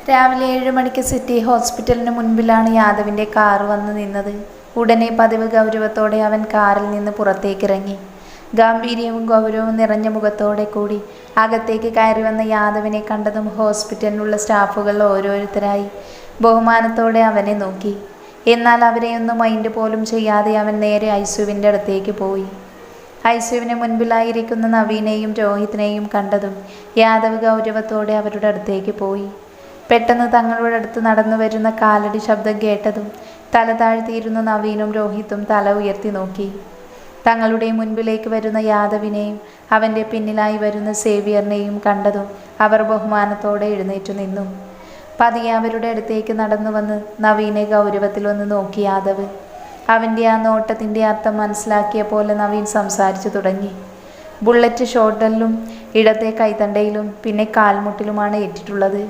രാവിലെ 7 മണിക്ക് city ഹോസ്പിറ്റലിന് മുൻപിലാണ് യാദവിൻ്റെ car വന്ന് നിന്നത്. ഉടനെ പതിവ് ഗൗരവത്തോടെ അവൻ കാറിൽ നിന്ന് പുറത്തേക്കിറങ്ങി. ഗാംഭീര്യവും ഗൗരവവും നിറഞ്ഞ മുഖത്തോടെ കൂടി അകത്തേക്ക് കയറി വന്ന യാദവിനെ കണ്ടതും ഹോസ്പിറ്റലിലുള്ള സ്റ്റാഫുകൾ ഓരോരുത്തരായി ബഹുമാനത്തോടെ അവനെ നോക്കി. എന്നാൽ അവരെയൊന്നും മൈൻഡ് പോലും ചെയ്യാതെ അവൻ നേരെ ഐസുവിൻ്റെ അടുത്തേക്ക് പോയി. ഐസുവിന് മുൻപിലായിരിക്കുന്ന നവീനെയും രോഹിത്തിനെയും കണ്ടതും യാദവ് ഗൗരവത്തോടെ അവരുടെ അടുത്തേക്ക് പോയി. പെട്ടെന്ന് തങ്ങളുടെ അടുത്ത് നടന്നു വരുന്ന കാലടി ശബ്ദം കേട്ടതും തല താഴ്ത്തിയിരുന്ന നവീനും രോഹിത്തും തല ഉയർത്തി നോക്കി. തങ്ങളുടെ മുൻപിലേക്ക് വരുന്ന യാദവിനെയും അവൻ്റെ പിന്നിലായി വരുന്ന സേവിയറിനെയും കണ്ടതും അവർ ബഹുമാനത്തോടെ എഴുന്നേറ്റു നിന്നു. പതിയെ അവരുടെ അടുത്തേക്ക് നടന്നു വന്ന് നവീനെ ഗൗരവത്തിൽ ഒന്ന് നോക്കി യാദവ്. അവൻ്റെ ആ നോട്ടത്തിൻ്റെ അർത്ഥം മനസ്സിലാക്കിയ പോലെ നവീൻ സംസാരിച്ചു തുടങ്ങി. ബുള്ളറ്റ് ഷോൾഡറിലും ഇടത്തെ കൈത്തണ്ടയിലും പിന്നെ കാൽമുട്ടിലുമാണ് ഏറ്റിട്ടുള്ളത്.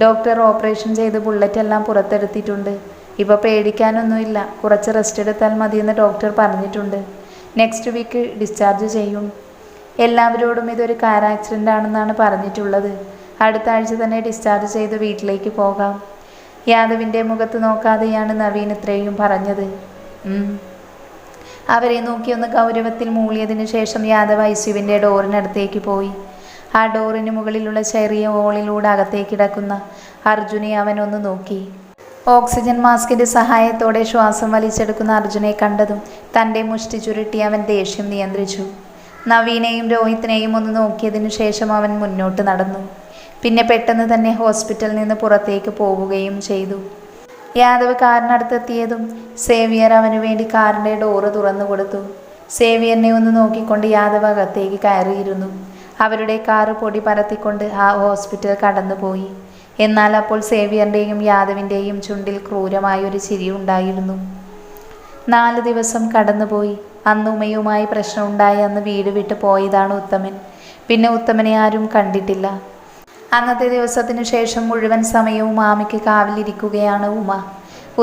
ഡോക്ടർ ഓപ്പറേഷൻ ചെയ്ത് ബുള്ളറ്റെല്ലാം പുറത്തെടുത്തിട്ടുണ്ട്. ഇപ്പോൾ പേടിക്കാനൊന്നുമില്ല, കുറച്ച് റെസ്റ്റ് എടുത്താൽ മതിയെന്ന് ഡോക്ടർ പറഞ്ഞിട്ടുണ്ട്. നെക്സ്റ്റ് വീക്ക് ഡിസ്ചാർജ് ചെയ്യും. എല്ലാവരോടും ഇതൊരു കാർ ആക്സിഡൻ്റ് ആണെന്നാണ് പറഞ്ഞിട്ടുള്ളത്. അടുത്ത ആഴ്ച തന്നെ ഡിസ്ചാർജ് ചെയ്ത് വീട്ടിലേക്ക് പോകാം. യാദവിൻ്റെ മുഖത്ത് നോക്കാതെയാണ് നവീൻ ഇത്രയും പറഞ്ഞത്. അവരെ നോക്കി ഒന്ന് ഗൗരവത്തിൽ മൂളിയതിനു ശേഷം യാദവ് ഐസുവിൻ്റെ ഡോറിനടുത്തേക്ക് പോയി. ആ ഡോറിന് മുകളിലുള്ള ചെറിയ ഹോളിലൂടെ അകത്തേക്ക് കിടക്കുന്ന അർജുനെ അവനൊന്ന് നോക്കി. ഓക്സിജൻ മാസ്കിൻ്റെ സഹായത്തോടെ ശ്വാസം വലിച്ചെടുക്കുന്ന അർജുനെ കണ്ടതും തൻ്റെ മുഷ്ടി ചുരുട്ടി അവൻ ദേഷ്യം നിയന്ത്രിച്ചു. നവീനെയും രോഹിത്തിനെയും ഒന്ന് നോക്കിയതിനു ശേഷം അവൻ മുന്നോട്ട് നടന്നു. പിന്നെ പെട്ടെന്ന് തന്നെ ഹോസ്പിറ്റലിൽ നിന്ന് പുറത്തേക്ക് പോവുകയും ചെയ്തു. യാദവ് കാറിനടുത്തെത്തിയതും സേവിയർ അവന് വേണ്ടി കാറിൻ്റെ ഡോറ് തുറന്നു കൊടുത്തു. സേവിയറിനെ ഒന്ന് നോക്കിക്കൊണ്ട് യാദവ് അകത്തേക്ക് കയറിയിരുന്നു. അവരുടെ കാറ് പൊടി പരത്തിക്കൊണ്ട് ആ ഹോസ്പിറ്റൽ കടന്നുപോയി. എന്നാൽ അപ്പോൾ സേവിയറിൻ്റെയും യാദവിൻ്റെയും ചുണ്ടിൽ ക്രൂരമായൊരു ചിരി ഉണ്ടായിരുന്നു. 4 ദിവസം കടന്നുപോയി. അന്ന് ഉമയുമായി പ്രശ്നമുണ്ടായി അന്ന് വീട് വിട്ട് പോയതാണ് ഉത്തമൻ. പിന്നെ ഉത്തമനെ ആരും കണ്ടിട്ടില്ല. അന്നത്തെ ദിവസത്തിനു ശേഷം മുഴുവൻ സമയവും ആമയ്ക്ക് കാവലിരിക്കുകയാണ് ഉമ.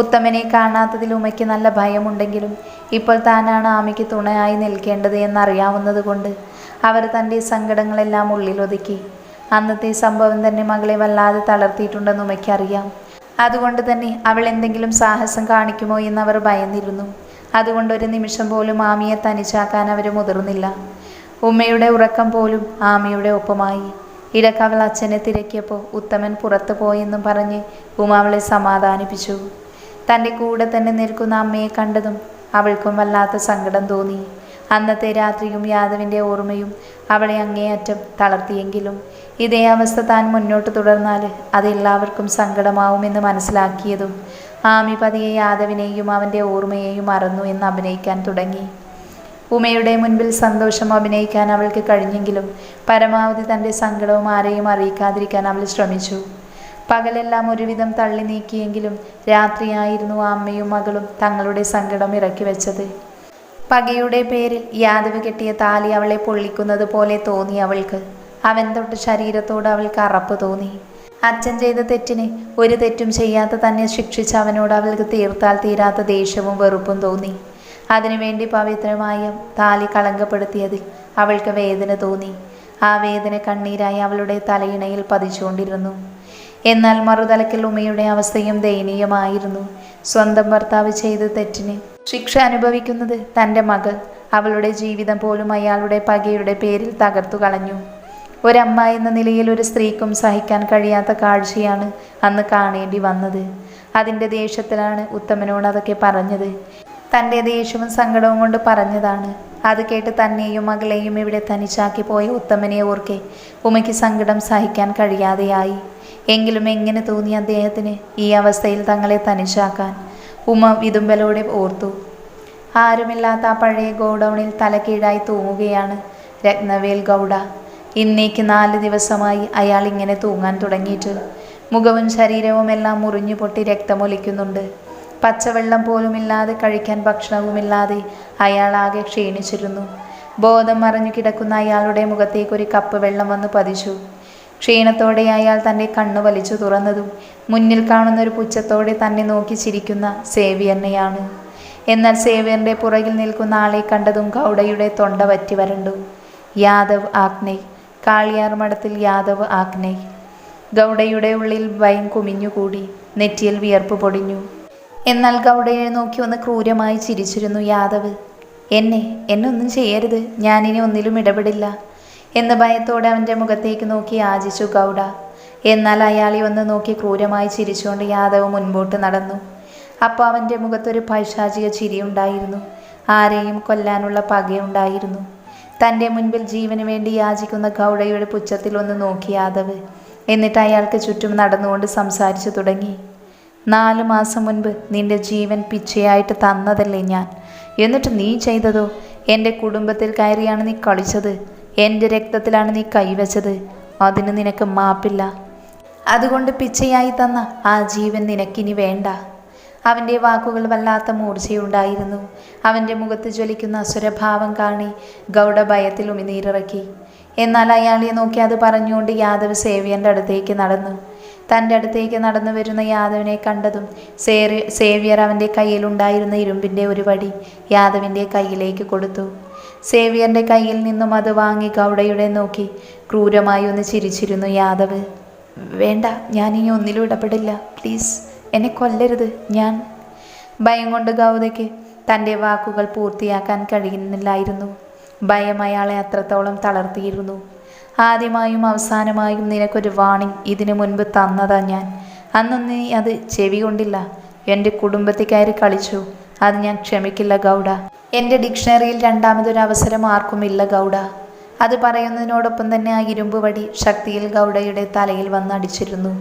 ഉത്തമനെ കാണാത്തതിൽ ഉമയ്ക്ക് നല്ല ഭയമുണ്ടെങ്കിലും ഇപ്പോൾ താനാണ് ആമയ്ക്ക് തുണയായി നിൽക്കേണ്ടത് എന്നറിയാവുന്നത് കൊണ്ട് അവർ തൻ്റെ സങ്കടങ്ങളെല്ലാം ഉള്ളിലൊതുക്കി. അന്നത്തെ സംഭവം തന്നെ മകളെ വല്ലാതെ തളർത്തിയിട്ടുണ്ടെന്ന് ഉമയ്ക്കറിയാം. അതുകൊണ്ട് തന്നെ അവൾ എന്തെങ്കിലും സാഹസം കാണിക്കുമോ എന്നവർ ഭയന്നിരുന്നു. അതുകൊണ്ട് ഒരു നിമിഷം പോലും ആമിയെ തനിച്ചാക്കാൻ അവർ മുതിർന്നില്ല. ഉമ്മയുടെ ഉറക്കം പോലും ആമിയുടെ ഒപ്പമായി. ഇടയ്ക്ക് അവൾ അച്ഛനെ തിരക്കിയപ്പോൾ ഉത്തമൻ പുറത്തു പോയെന്നും പറഞ്ഞ് ഉമ അവളെ സമാധാനിപ്പിച്ചു. തൻ്റെ കൂടെ തന്നെ നിൽക്കുന്ന അമ്മയെ കണ്ടതും അവൾക്കും വല്ലാത്ത സങ്കടം തോന്നി. അന്നത്തെ രാത്രിയും യാദവിൻ്റെ ഓർമ്മയും അവളെ അങ്ങേയറ്റം തളർത്തിയെങ്കിലും ഇതേ അവസ്ഥ താൻ മുന്നോട്ട് തുടർന്നാൽ അതെല്ലാവർക്കും സങ്കടമാവുമെന്ന് മനസ്സിലാക്കിയതും ആമി പതിയെ യാദവിനെയും അവൻ്റെ ഓർമ്മയെയും മറന്നു എന്ന് അഭിനയിക്കാൻ തുടങ്ങി. ഉമയുടെ മുൻപിൽ സന്തോഷം അഭിനയിക്കാൻ അവൾക്ക് കഴിഞ്ഞെങ്കിലും പരമാവധി തൻ്റെ സങ്കടവും ആരെയും അറിയിക്കാതിരിക്കാൻ അവൾ ശ്രമിച്ചു. പകലെല്ലാം ഒരുവിധം തള്ളി നീക്കിയെങ്കിലും രാത്രിയായിരുന്നു അമ്മയും മകളും തങ്ങളുടെ സങ്കടം ഇറക്കി വെച്ചത്. പകയുടെ പേരിൽ യാദവ് കെട്ടിയ താലി അവളെ പൊള്ളിക്കുന്നത് പോലെ തോന്നി അവൾക്ക്. അവൻ തൊട്ട് ശരീരത്തോട് അവൾക്ക് അറപ്പ് തോന്നി. അച്ഛൻ ചെയ്ത തെറ്റിന് ഒരു തെറ്റും ചെയ്യാത്ത തന്നെ ശിക്ഷിച്ച അവനോട് അവൾക്ക് തീർത്താൽ തീരാത്ത ദേഷ്യവും വെറുപ്പും തോന്നി. അതിനുവേണ്ടി പവിത്രമായ താലി കളങ്കപ്പെടുത്തിയതിൽ അവൾക്ക് വേദന തോന്നി. ആ വേദന കണ്ണീരായി അവളുടെ തലയിണയിൽ പതിച്ചുകൊണ്ടിരുന്നു. എന്നാൽ മറുതലക്കിൽ ഉമയുടെ അവസ്ഥയും ദയനീയമായിരുന്നു. സ്വന്തം ഭർത്താവ് ചെയ്ത തെറ്റിന് ശിക്ഷ അനുഭവിക്കുന്നത് തൻ്റെ മകൾ. അവളുടെ ജീവിതം പോലും അയാളുടെ പകയുടെ പേരിൽ തകർത്തു കളഞ്ഞു. ഒരമ്മ എന്ന നിലയിൽ ഒരു സ്ത്രീക്കും സഹിക്കാൻ കഴിയാത്ത കാഴ്ചയാണ് അന്ന് കാണേണ്ടി വന്നത്. അതിൻ്റെ ദേഷ്യത്തിലാണ് ഉത്തമനോട് അതൊക്കെ പറഞ്ഞത്. തൻ്റെ ദേഷ്യവും സങ്കടവും കൊണ്ട് പറഞ്ഞതാണ്. അത് കേട്ട് തന്നെയും മകളെയും ഇവിടെ തനിച്ചാക്കി പോയ ഉത്തമനെ ഓർക്കെ ഉമയ്ക്ക് സങ്കടം സഹിക്കാൻ കഴിയാതെയായി. എങ്കിലും എങ്ങനെ തോന്നി അദ്ദേഹത്തിന് ഈ അവസ്ഥയിൽ തങ്ങളെ തനിച്ചാക്കാൻ? ഉമ വിതുമ്പലോടെ ഓർത്തു. ആരുമില്ലാത്ത ആ പഴയ ഗോഡൗണിൽ തലകീഴായി തൂങ്ങുകയാണ് രത്നവേൽ ഗൗഡ. ഇന്നേക്ക് 4 ദിവസമായി അയാൾ ഇങ്ങനെ തൂങ്ങാൻ തുടങ്ങിയിട്ട്. മുഖവും ശരീരവും എല്ലാം മുറിഞ്ഞു പൊട്ടി രക്തമൊലിക്കുന്നുണ്ട്. പച്ചവെള്ളം പോലുമില്ലാതെ കഴിക്കാൻ ഭക്ഷണവുമില്ലാതെ അയാളാകെ ക്ഷീണിച്ചിരുന്നു. ബോധം മറഞ്ഞു കിടക്കുന്ന അയാളുടെ മുഖത്തേക്ക് ഒരു കപ്പ് വെള്ളം വന്ന് പതിച്ചു. ക്ഷീണത്തോടെ അയാൾ തൻ്റെ കണ്ണു വലിച്ചു തുറന്നതും മുന്നിൽ കാണുന്നൊരു പുച്ഛത്തോടെ തന്നെ നോക്കി ചിരിക്കുന്ന സേവിയറിനെയാണ്. എന്നാൽ സേവിയറിൻ്റെ പുറകിൽ നിൽക്കുന്ന ആളെ കണ്ടതും ഗൗഡയുടെ തൊണ്ട വറ്റി വരണ്ടു. യാദവ് ആഗ്നേയ്, കാളിയാർ മഠത്തിൽ യാദവ് ആഗ്നേയ്. ഗൗഡയുടെ ഉള്ളിൽ ഭയം കുമിഞ്ഞുകൂടി. നെറ്റിയിൽ വിയർപ്പ് പൊടിഞ്ഞു. എന്നാൽ ഗൗഡയെ നോക്കി ഒന്ന് ക്രൂരമായി ചിരിച്ചിരുന്നു യാദവ്. എന്നെ ഒന്നും ചെയ്യരുത്, ഞാനിനി ഒന്നിലും ഇടപെടില്ല എന്ന് ഭയത്തോടെ അവൻ്റെ മുഖത്തേക്ക് നോക്കി യാചിച്ചു ഗൗഡ. എന്നാൽ അയാളെ ഒന്ന് നോക്കി ക്രൂരമായി ചിരിച്ചുകൊണ്ട് യാദവ് മുൻപോട്ട് നടന്നു. അപ്പോൾ അവൻ്റെ മുഖത്തൊരു പൈശാചിക ചിരിയുണ്ടായിരുന്നു. ആരെയും കൊല്ലാനുള്ള പകയുണ്ടായിരുന്നു. തൻ്റെ മുൻപിൽ ജീവന് വേണ്ടി യാചിക്കുന്ന ഗൗഡയുടെ പുച്ഛത്തിൽ ഒന്ന് നോക്കി യാദവ്. എന്നിട്ട് അയാൾക്ക് ചുറ്റും നടന്നുകൊണ്ട് സംസാരിച്ചു തുടങ്ങി. 4 മാസം മുൻപ് നിന്റെ ജീവൻ പിച്ചയായിട്ട് തന്നതല്ലേ ഞാൻ. എന്നിട്ട് നീ ചെയ്തതോ? എൻ്റെ കുടുംബത്തിൽ കയറിയാണ് നീ കളിച്ചത്. എൻ്റെ രക്തത്തിലാണ് നീ കൈവച്ചത്. അതിന് നിനക്ക് മാപ്പില്ല. അതുകൊണ്ട് പിച്ചയായി തന്ന ആ ജീവൻ നിനക്കിനി വേണ്ട. അവൻ്റെ വാക്കുകൾ വല്ലാത്ത മൂർച്ചയുണ്ടായിരുന്നു. അവൻ്റെ മുഖത്ത് ജ്വലിക്കുന്ന അസുരഭാവം കാണി ഗൗഡ ഭയത്തിൽ ഉമിനീരിറക്കി. എന്നാൽ അയാളെ നോക്കി അത് പറഞ്ഞുകൊണ്ട് യാദവ് സേവ്യൻ്റെ അടുത്തേക്ക് നടന്നു. തൻ്റെ അടുത്തേക്ക് നടന്നു വരുന്ന യാദവിനെ കണ്ടതും സേവ്യർ അവൻ്റെ കയ്യിലുണ്ടായിരുന്ന ഇരുമ്പിൻ്റെ ഒരു വടി യാദവിൻ്റെ കയ്യിലേക്ക് കൊടുത്തു. സേവ്യറിൻ്റെ കയ്യിൽ നിന്നും അത് വാങ്ങി ഗൗഡയുടെ നോക്കി ക്രൂരമായി ഒന്ന് ചിരിച്ചിരുന്നു യാദവ്. വേണ്ട, ഞാനിനി ഒന്നിലും ഇടപെടില്ല. പ്ലീസ് എന്നെ കൊല്ലരുത്. ഞാൻ ഭയം കൊണ്ട് ഗൗഡയ്ക്ക് തൻ്റെ വാക്കുകൾ പൂർത്തിയാക്കാൻ കഴിയുന്നില്ലായിരുന്നു. ഭയം അയാളെ അത്രത്തോളം തളർത്തിയിരുന്നു. ആദ്യമായും അവസാനമായും നിനക്കൊരു വാണിംഗ് ഇതിനു മുൻപ് തന്നതാ ഞാൻ. അന്ന് നീ അത് ചെവി കൊണ്ടില്ല. എൻ്റെ കുടുംബത്തിൽ കയറി കളിച്ചു. അത് ഞാൻ ക്ഷമിക്കില്ല ഗൗഡ. എൻ്റെ ഡിക്ഷണറിയിൽ രണ്ടാമതൊരു അവസരം ആർക്കുമില്ല ഗൗഡ. അത് പറയുന്നതിനോടൊപ്പം തന്നെ ആ ഇരുമ്പ് വടി ശക്തിയിൽ ഗൗഡയുടെ തലയിൽ വന്നടിച്ചിരുന്നു.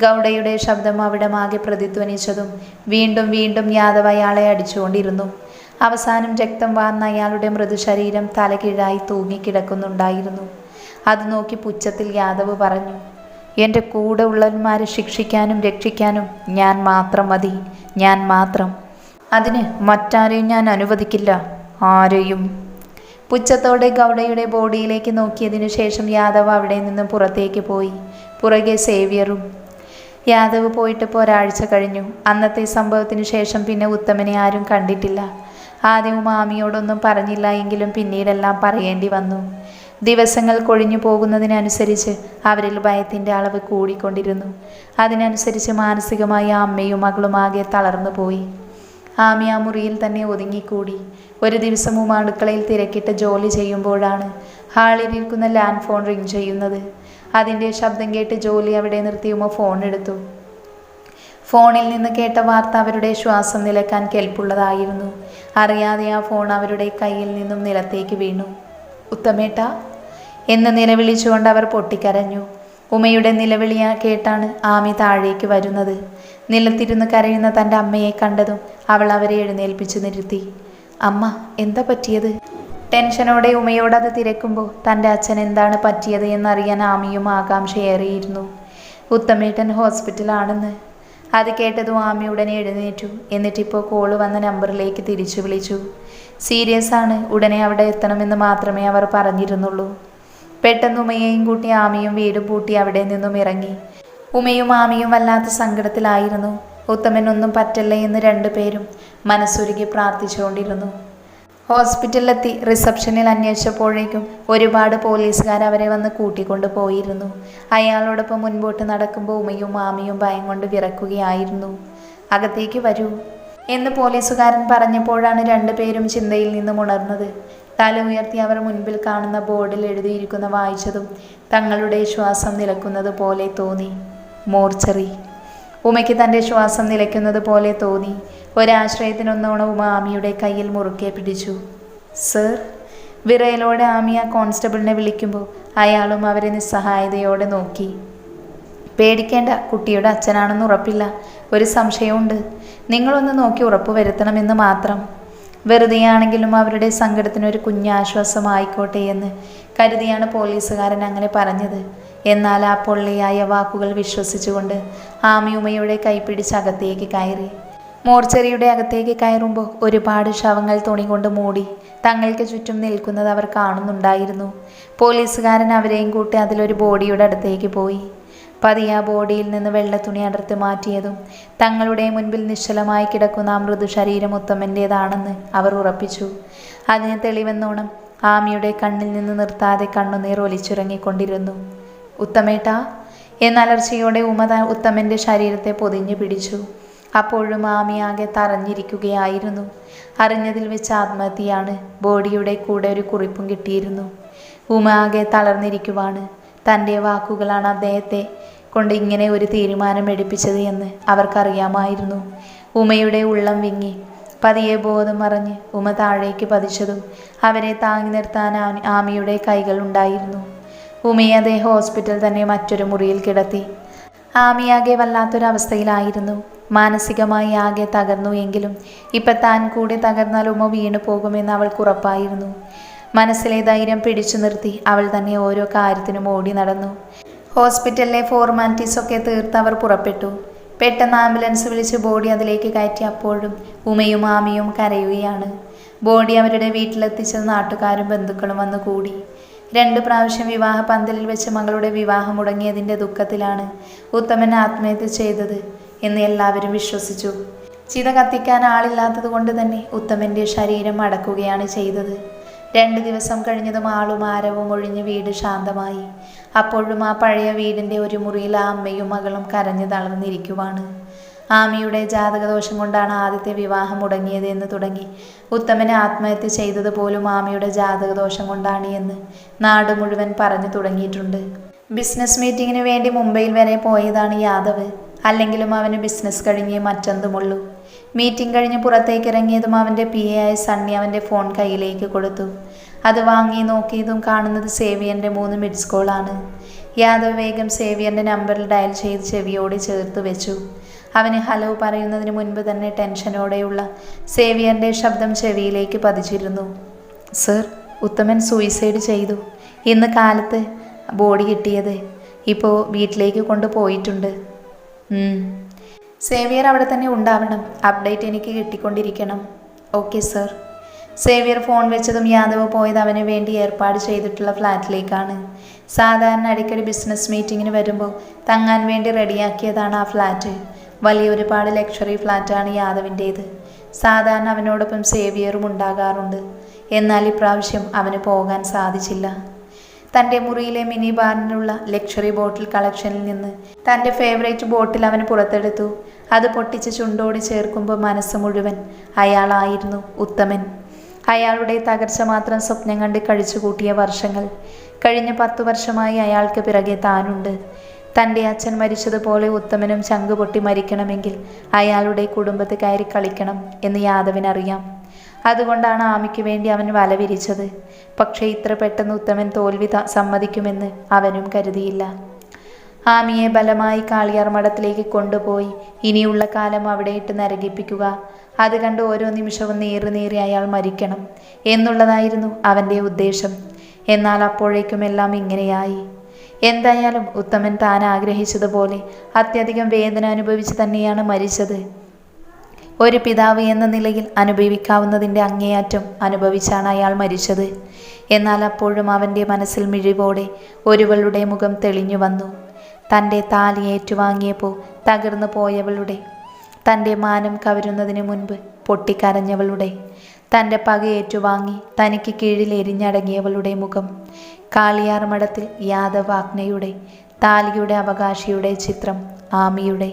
ഗൗഡയുടെ ശബ്ദം അവിടെ ആകെ പ്രതിധ്വനിച്ചതും വീണ്ടും വീണ്ടും യാദവ് അയാളെ അടിച്ചുകൊണ്ടിരുന്നു. അവസാനം രക്തം വാർന്ന അയാളുടെ മൃദുശരീരം തലകീഴായി തൂങ്ങിക്കിടക്കുന്നുണ്ടായിരുന്നു. അത് നോക്കി പുച്ഛത്തിൽ യാദവ് പറഞ്ഞു, എൻ്റെ കൂടെ ഉള്ളവന്മാരെ ശിക്ഷിക്കാനും രക്ഷിക്കാനും ഞാൻ മാത്രം മതി. ഞാൻ മാത്രം. അതിന് മറ്റാരെയും ഞാൻ അനുവദിക്കില്ല. ആരെയും. പുച്ഛത്തോടെ ഗൗഡയുടെ ബോഡിയിലേക്ക് നോക്കിയതിനു ശേഷം യാദവ് അവിടെ നിന്നും പുറത്തേക്ക് പോയി. പുറകെ സേവ്യറും. യാദവ് പോയിട്ടിപ്പോൾ ഒരാഴ്ച കഴിഞ്ഞു. അന്നത്തെ സംഭവത്തിന് ശേഷം പിന്നെ ഉത്തമനെ ആരും കണ്ടിട്ടില്ല. ആദ്യം മാമിയോടൊന്നും പറഞ്ഞില്ല എങ്കിലും പിന്നീടെല്ലാം പറയേണ്ടി വന്നു. ദിവസങ്ങൾ കൊഴിഞ്ഞു പോകുന്നതിനനുസരിച്ച് അവരിൽ ഭയത്തിൻ്റെ അളവ് കൂടിക്കൊണ്ടിരുന്നു. അതിനനുസരിച്ച് മാനസികമായി അമ്മയും മകളും ആകെ തളർന്നു പോയി. ആമി ആ മുറിയിൽ തന്നെ ഒതുങ്ങിക്കൂടി. ഒരു ദിവസവും അടുക്കളയിൽ തിരക്കിട്ട് ജോലി ചെയ്യുമ്പോഴാണ് ഹാളിലിരിക്കുന്ന ലാൻഡ് ഫോൺ റിങ് ചെയ്യുന്നത്. അതിൻ്റെ ശബ്ദം കേട്ട് ജോലി അവിടെ നിർത്തിയുമോ ഫോൺ എടുത്തു. ഫോണിൽ നിന്ന് കേട്ട വാർത്ത അവരുടെ ശ്വാസം നിലക്കാൻ കെൽപ്പുള്ളതായിരുന്നു. അറിയാതെ ആ ഫോൺ അവരുടെ കയ്യിൽ നിന്നും നിലത്തേക്ക് വീണു. ഉത്തമേട്ട എന്ന് നിലവിളിച്ചുകൊണ്ട് അവർ പൊട്ടിക്കരഞ്ഞു. ഉമയുടെ നിലവിളിയ കേട്ടാണ് ആമി താഴേക്ക് വരുന്നത്. നിലത്തിരുന്ന് കരയുന്ന തൻ്റെ അമ്മയെ കണ്ടതും അവൾ അവരെ എഴുന്നേൽപ്പിച്ചു നിർത്തി. അമ്മ, എന്താ പറ്റിയത്? ടെൻഷനോടെ ഉമയോടത് തിരക്കുമ്പോൾ തൻ്റെ അച്ഛൻ എന്താണ് പറ്റിയത് എന്നറിയാൻ ആമിയും ആകാംക്ഷയേറിയിരുന്നു. ഉത്തമേട്ടൻ ഹോസ്പിറ്റലാണെന്ന്. അത് കേട്ടതും ആമി ഉടനെ എഴുന്നേറ്റു. എന്നിട്ടിപ്പോൾ കോള് വന്ന നമ്പറിലേക്ക് തിരിച്ചു വിളിച്ചു. സീരിയസ് ആണ്, ഉടനെ അവിടെ എത്തണമെന്ന് മാത്രമേ അവർ പറഞ്ഞിരുന്നുള്ളൂ. പെട്ടെന്ന് ഉമയെയും കൂട്ടി ആമിയും വീടും പൂട്ടി അവിടെ നിന്നും ഇറങ്ങി. ഉമയും ആമിയും വല്ലാത്ത സങ്കടത്തിലായിരുന്നു. ഉത്തമൻ ഒന്നും പറ്റല്ലേ എന്ന് രണ്ടുപേരും മനസ്സുരുകി പ്രാർത്ഥിച്ചുകൊണ്ടിരുന്നു. ഹോസ്പിറ്റലിലെത്തി റിസപ്ഷനിൽ അന്വേഷിച്ചപ്പോഴേക്കും ഒരുപാട് പോലീസുകാർ അവരെ വന്ന് കൂട്ടിക്കൊണ്ടു പോയിരുന്നു. അയാളോടൊപ്പം മുൻപോട്ട് നടക്കുമ്പോൾ ഉമയും ആമിയും ഭയം കൊണ്ട് വിറക്കുകയായിരുന്നു. അകത്തേക്ക് വരൂ എന്ന് പോലീസുകാരൻ പറഞ്ഞപ്പോഴാണ് രണ്ടുപേരും ചിന്തയിൽ നിന്നും ഉണർന്നത്. തല ഉയർത്തി അവർ മുൻപിൽ കാണുന്ന ബോർഡിൽ എഴുതിയിരിക്കുന്ന വായിച്ചതും തങ്ങളുടെ ശ്വാസം നിലക്കുന്നത് പോലെ തോന്നി. മോർച്ചറി. ഉമയ്ക്ക് തൻ്റെ ശ്വാസം നിലയ്ക്കുന്നത് പോലെ തോന്നി. ഒരാശ്രയത്തിനൊന്നോണം ഉമ ആമിയുടെ കയ്യിൽ മുറുക്കെ പിടിച്ചു. സർ. വിറയലോടെ ആമി ആ കോൺസ്റ്റബിളിനെ വിളിക്കുമ്പോൾ അയാളും അവരെ നിസ്സഹായതയോടെ നോക്കി. പേടിക്കേണ്ട, കുട്ടിയുടെ അച്ഛനാണെന്ന് ഉറപ്പില്ല. ഒരു സംശയമുണ്ട്. നിങ്ങളൊന്ന് നോക്കി ഉറപ്പുവരുത്തണമെന്ന് മാത്രം. വെറുതെയാണെങ്കിലും അവരുടെ സങ്കടത്തിനൊരു കുഞ്ഞാശ്വാസമായിക്കോട്ടെ എന്ന് കരുതിയാണ് പോലീസുകാരൻ അങ്ങനെ പറഞ്ഞത്. എന്നാൽ ആ പൊള്ളിയായ വാക്കുകൾ വിശ്വസിച്ചുകൊണ്ട് ആമി ഉമയുടെ കൈപ്പിടിച്ച് അകത്തേക്ക് കയറി. മോർച്ചറിയുടെ അകത്തേക്ക് കയറുമ്പോൾ ഒരുപാട് ശവങ്ങൾ തുണി കൊണ്ട് മൂടി തങ്ങൾക്ക് ചുറ്റും നിൽക്കുന്നത് അവർ കാണുന്നുണ്ടായിരുന്നു. പോലീസുകാരൻ അവരെയും കൂട്ടി അതിലൊരു ബോഡിയുടെ അടുത്തേക്ക് പോയി. പതിയെ ആ ബോഡിയിൽ നിന്ന് വെള്ളത്തുണി അടർത്തി മാറ്റിയതും തങ്ങളുടെ മുൻപിൽ നിശ്ചലമായി കിടക്കുന്ന ആ മൃദു ശരീരം ഉത്തമൻ്റേതാണെന്ന് അവർ ഉറപ്പിച്ചു. അതിന് തെളിവെന്നോണം ആമിയുടെ കണ്ണിൽ നിന്ന് നിർത്താതെ കണ്ണുനീർ ഒലിച്ചിറങ്ങിക്കൊണ്ടിരുന്നു. ഉത്തമേട്ട എന്നലർച്ചയോടെ ഉത്തമൻ്റെ ശരീരത്തെ പൊതിഞ്ഞു പിടിച്ചു. അപ്പോഴും ആമി ആകെ തറഞ്ഞിരിക്കുകയായിരുന്നു. അറിഞ്ഞതിൽ വെച്ച് ആത്മഹത്യയാണ്. ബോഡിയുടെ കൂടെ ഒരു കുറിപ്പും കിട്ടിയിരുന്നു. ഉമ ആകെ തളർന്നിരിക്കുവാണ്. തൻ്റെ വാക്കുകളാണ് അദ്ദേഹത്തെ കൊണ്ട് ഇങ്ങനെ ഒരു തീരുമാനം എടുപ്പിച്ചത് എന്ന് അവർക്കറിയാമായിരുന്നു. ഉമയുടെ ഉള്ളം വിങ്ങി. പതിയെ ബോധം മറഞ്ഞ് ഉമ താഴേക്ക് പതിച്ചതും അവരെ താങ്ങി നിർത്താൻ ആമിയുടെ കൈകൾ ഉണ്ടായിരുന്നു. ഉമയെ അദ്ദേഹം ഹോസ്പിറ്റൽ തന്നെ മറ്റൊരു മുറിയിൽ കിടത്തി. ആമിയാകെ വല്ലാത്തൊരവസ്ഥയിലായിരുന്നു. മാനസികമായി ആകെ തകർന്നു. എങ്കിലും ഇപ്പം താൻ കൂടി തകർന്നാൽ ഉമ വീണു പോകുമെന്ന് അവൾക്കുറപ്പായിരുന്നു. മനസ്സിലെ ധൈര്യം പിടിച്ചു നിർത്തി അവൾ തന്നെ ഓരോ കാര്യത്തിനും ഓടി നടന്നു. ഹോസ്പിറ്റലിലെ ഫോർമാലിറ്റീസൊക്കെ തീർത്ത് അവർ പുറപ്പെട്ടു. പെട്ടെന്ന് ആംബുലൻസ് വിളിച്ച് ബോഡി അതിലേക്ക് കയറ്റി. അപ്പോഴും ഉമയും ആമിയും കരയുകയാണ്. ബോഡി അവരുടെ വീട്ടിലെത്തിച്ചത് നാട്ടുകാരും ബന്ധുക്കളും വന്നു കൂടി. 2 പ്രാവശ്യം വിവാഹ പന്തലിൽ വെച്ച് മകളുടെ വിവാഹം മുടങ്ങിയതിൻ്റെ ദുഃഖത്തിലാണ് ഉത്തമൻ ആത്മഹത്യ ചെയ്തത് എന്ന് എല്ലാവരും വിശ്വസിച്ചു. ചിത കത്തിക്കാൻ ആളില്ലാത്തത് കൊണ്ട് തന്നെ ഉത്തമൻ്റെ ശരീരം അടക്കുകയാണ് ചെയ്തത്. 2 ദിവസം കഴിഞ്ഞതും ആളും ആരവും ഒഴിഞ്ഞ് വീട് ശാന്തമായി. അപ്പോഴും ആ പഴയ വീടിൻ്റെ ഒരു മുറിയിൽ ആ അമ്മയും മകളും കരഞ്ഞു തളർന്നിരിക്കുവാണ്. ആമിയുടെ ജാതകദോഷം കൊണ്ടാണ് ആദ്യത്തെ വിവാഹം മുടങ്ങിയത് എന്ന് തുടങ്ങി ഉത്തമനെ ആത്മഹത്യ ചെയ്തത് പോലും ആമിയുടെ ജാതകദോഷം കൊണ്ടാണ് എന്ന് നാട് മുഴുവൻ പറഞ്ഞു തുടങ്ങിയിട്ടുണ്ട്. ബിസിനസ് മീറ്റിങ്ങിന് വേണ്ടി മുംബൈയിൽ വരെ പോയതാണ് യാദവ്. അല്ലെങ്കിലും അവന് ബിസിനസ് കഴിഞ്ഞേ മറ്റെന്തുമുള്ളൂ. മീറ്റിംഗ് കഴിഞ്ഞ് പുറത്തേക്ക് ഇറങ്ങിയതും അവൻ്റെ PA ആയ സണ്ണി അവൻ്റെ ഫോൺ കയ്യിലേക്ക് കൊടുത്തു. അത് വാങ്ങി നോക്കിയതും കാണുന്നത് സേവിയറിൻ്റെ 3 മിഡ്സ് കോളാണ്. യാദവ് വേഗം സേവിയറിൻ്റെ നമ്പറിൽ ഡയൽ ചെയ്ത് ചെവിയോട് ചേർത്ത് വെച്ചു. അവന് ഹലോ പറയുന്നതിന് മുൻപ് തന്നെ ടെൻഷനോടെയുള്ള സേവിയറിൻ്റെ ശബ്ദം ചെവിയിലേക്ക് പതിച്ചിരുന്നു. സർ, ഉത്തമൻ സൂയിസൈഡ് ചെയ്തു. ഇന്ന് കാലത്ത് ബോഡി കിട്ടിയത്. ഇപ്പോൾ വീട്ടിലേക്ക് കൊണ്ടുപോയിട്ടുണ്ട്. സേവിയർ അവിടെ തന്നെ ഉണ്ടാവണം. അപ്ഡേറ്റ് എനിക്ക് കിട്ടിക്കൊണ്ടിരിക്കണം. Okay sir. സേവിയർ ഫോൺ വെച്ചതും യാദവ് പോയത് അവന് വേണ്ടി ഏർപ്പാട് ചെയ്തിട്ടുള്ള ഫ്ലാറ്റിലേക്കാണ്. സാധാരണ അടിക്കടി ബിസിനസ് മീറ്റിങ്ങിന് വരുമ്പോൾ തങ്ങാൻ വേണ്ടി റെഡിയാക്കിയതാണ് ആ ഫ്ലാറ്റ്. വലിയ ഒരുപാട് ലക്ഷറി ഫ്ലാറ്റാണ് യാദവിൻ്റേത്. സാധാരണ അവനോടൊപ്പം സേവിയറും ഉണ്ടാകാറുണ്ട്. എന്നാൽ ഇപ്രാവശ്യം അവന് പോകാൻ സാധിച്ചില്ല. തൻ്റെ മുറിയിലെ മിനി ബാറിനുള്ള ലക്ഷറി ബോട്ടിൽ കളക്ഷനിൽ നിന്ന് തൻ്റെ ഫേവറേറ്റ് ബോട്ടിൽ അവൻ പുറത്തെടുത്തു. അത് പൊട്ടിച്ച് ചുണ്ടോട് ചേർക്കുമ്പോൾ മനസ്സ് മുഴുവൻ അയാളായിരുന്നു ഉത്തമൻ. അയാളുടെ തകർച്ച മാത്രം സ്വപ്നം കണ്ട് കഴിച്ചു കൂട്ടിയ വർഷങ്ങൾ. കഴിഞ്ഞ 10 വർഷമായി അയാൾക്ക് പിറകെ താനുണ്ട്. തൻ്റെ അച്ഛൻ മരിച്ചതുപോലെ ഉത്തമനും ചങ്കുപൊട്ടി മരിക്കണമെങ്കിൽ അയാളുടെ കുടുംബത്തെ കയറി കളിക്കണം എന്ന് യാദവിനറിയാം. അതുകൊണ്ടാണ് ആമിക്ക് വേണ്ടി അവൻ വല വിരിച്ചത്. പക്ഷേ ഇത്ര പെട്ടെന്ന് ഉത്തമൻ തോൽവി സമ്മതിക്കുമെന്ന് അവനും കരുതിയില്ല. ആമിയെ ബലമായി കാളിയാർ മഠത്തിലേക്ക് കൊണ്ടുപോയി ഇനിയുള്ള കാലം അവിടെ ഇട്ട് നരകിപ്പിക്കുക. അത് കണ്ട് ഓരോ നിമിഷവും നീറി അയാൾ മരിക്കണം എന്നുള്ളതായിരുന്നു അവൻ്റെ ഉദ്ദേശം. എന്നാൽ അപ്പോഴേക്കും എല്ലാം ഇങ്ങനെയായി. എന്തായാലും ഉത്തമൻ താൻ ആഗ്രഹിച്ചതുപോലെ അത്യധികം വേദന അനുഭവിച്ച് തന്നെയാണ് മരിച്ചത്. ഒരു പിതാവ് എന്ന നിലയിൽ അനുഭവിക്കാവുന്നതിൻ്റെ അങ്ങേയറ്റം അനുഭവിച്ചാണ് അയാൾ മരിച്ചത്. എന്നാൽ അപ്പോഴും അവൻ്റെ മനസ്സിൽ മിഴിവോടെ ഒരുവളുടെ മുഖം തെളിഞ്ഞു വന്നു. തൻ്റെ താലി ഏറ്റുവാങ്ങിയപ്പോൾ തകർന്നു പോയവളുടെ, തൻ്റെ മാനം കവരുന്നതിന് മുൻപ് പൊട്ടിക്കരഞ്ഞവളുടെ, തൻ്റെ പക ഏറ്റുവാങ്ങി തനിക്ക് കീഴിൽ എരിഞ്ഞടങ്ങിയവളുടെ മുഖം. കാളിയാർ മഠത്തിൽ യാദവ് ആജ്ഞയുടെ താലിയുടെ അവകാശിയുടെ ചിത്രം, ആമിയുടെ.